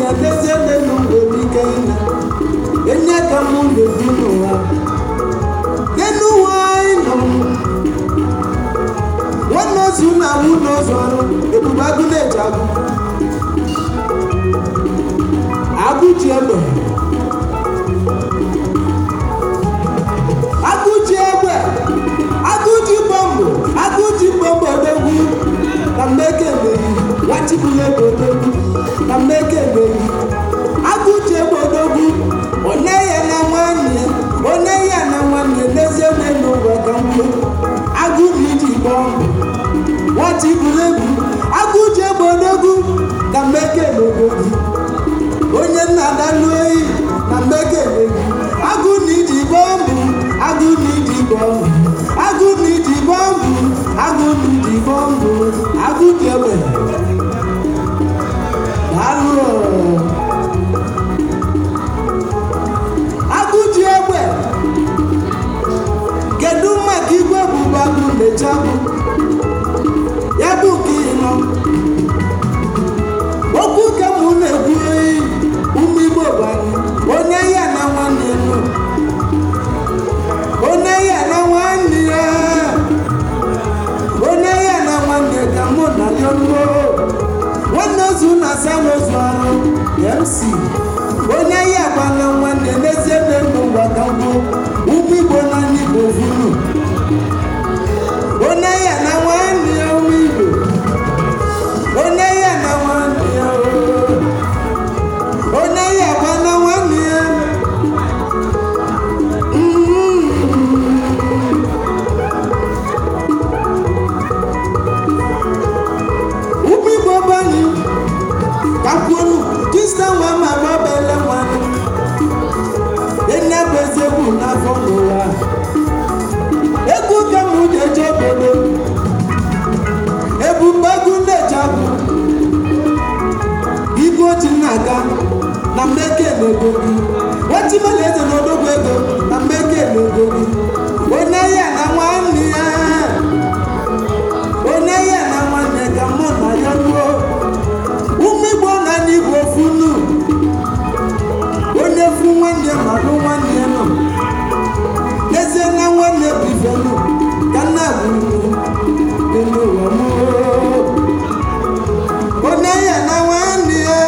nwanne dezie n'elu nwere ike ịna enye ka mụ na-ebu n'ụwa n'elu ụwa anyị nọ nwanne ozu na-awụ n'ụzọ ọrụ Ebube Agụ na-eji agụ ji egbe agụ ji bọmbụ odogwu na mmeke emeghi nwachibụla ego odogwu na mmeke emeghi agụ ji egbe odogwu onye ya na nwanne n'ezie n'elu ụwa ka mgbe agụ na iji bọmbụ nwachibụla egwu agụ ji egbe odogwu na mmeke emeghi onye nna dalụ ehi na mmeke emeghi agụ na iji bọmbụ agụ na iji bọmbụ agụ na iji bọmbụ agụ na iji bọmbụ agụ ji egbe alụ agụ ji egbe kedu maka igwe Ebube Agụ na-eche agụ ya bụ nke ịnọ okwu ka mụ na-ekwu ehi ụmụ Igbo banyị onye ya na nwanne nụ onye ya na nwanne ya ka mụ na ya nwanne ozu na-asa n'ozu ọrụ MC onye ya gbana nwanne n'ezie n'elu ụwa ka mbụ ụmụ Igbo na ndị Igbo vuru onye ya na nwanne ya ụmụ Igbo onye ya na nwanne ya onye ya gbana nwanne ya ụmụ Igbo banyị kakwuru kista nwa ma gbabele nwanne enye bụ eziokwu n'afọ n'ụwa egwu ka mụ ga-eje obodo Ebube Agụ na-eje agụ igwe oji na-aga na mmeke n'ego gị nwachibala eze na odogwu ego na mmeke n'ego gị onye ya na nwanne ya ka mụ na ya ruo ụmụ Igbo na ndị Igbo funu onye fu nwanne malụ nwanne nọ n'ezie na nwanne bụ ifenu ka nna bụ n'elu ụwa m onye ya na nwanne ya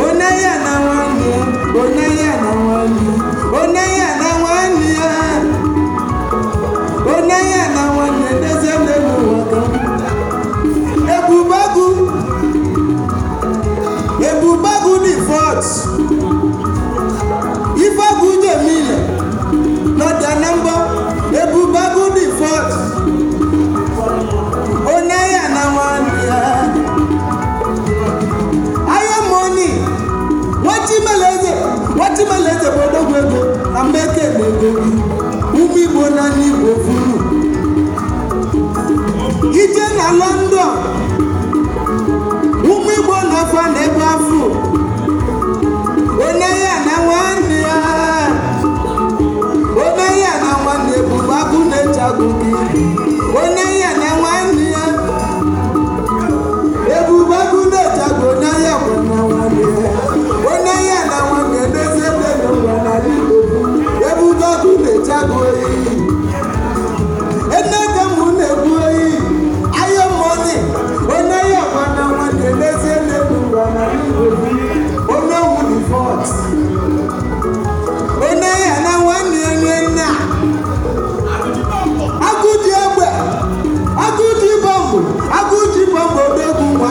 onye ya na nwanne onye ya na nwanne onye ya na nwanne ya onye ya na nwanne n'ezie n'elu ụwa ka Ebube Agụ dị fọt Ife Agụ Jemile nọdịa na mbọ Ebube Agụ dị fọt onye ya na nwanne ya aya moni nwachibalaeze bụ odogwu ego na mmeke na ego gị ụmụ Igbo na ndị Igbo furu ije na London ụmụ Igbo na-afọ na ebe afọ onye ya na nwanne ya Ebube Agụ na-eche agụ gị onye ya na nwanne ya Ebube Agụ na-eche agụ onye ya bụ na nwanne ya onye ya na nwanne n'ezie n'elu ụwa na Igbo Ebube Agụ na-eche agụ oyi ene ka mụ na-egbu oyi ayo moni onye ya bụ na nwanne n'ezie n'elu ụwa na Igbo onye wuli fọt onye ya na nwanne onye nna agụ ji egbe agụ ji bọmbụ odogwu nwa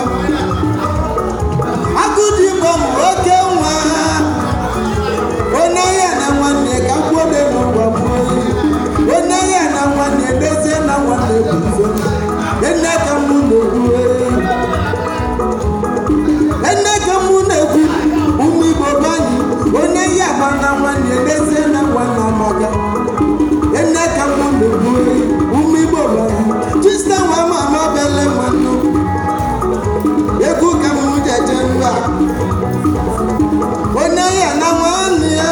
agụ ji bọmbụ oke nwa onye ya na nwanne ka kwuo n'elu ụwa m onye ya na nwanne n'ezie na nwanne bụ mfe ene ka mụ na-ekwu ụmụ Igbo banyị onye ya gba na nwanne n'ezie na nwanne amaka ene ka mụ na-ekwu ụmụ Igbo banyị chista nwa ma amabele nwanne egwu ka mụ jeje mba onye ya na nwanne ya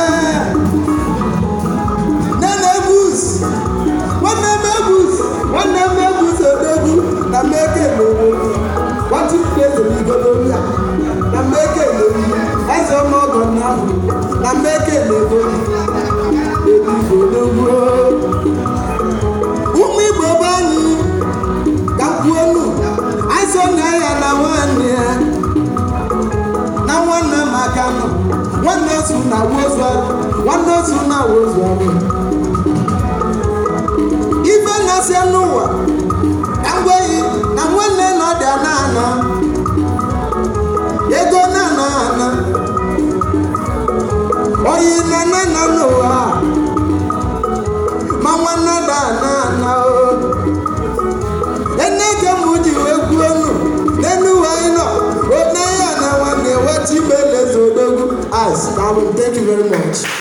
nwanne m Ebus osu na wozu nwanne osu na wozu ife na-asị n'ụwa ka ngweghị na nwanne nọ dị ana ego na ana oyi na n'ụwa ma nwanne da ana enege m ji wee kwuo enu n'enu anyị nọ onye ya na nwanne weti belezodogwu as thank you very much.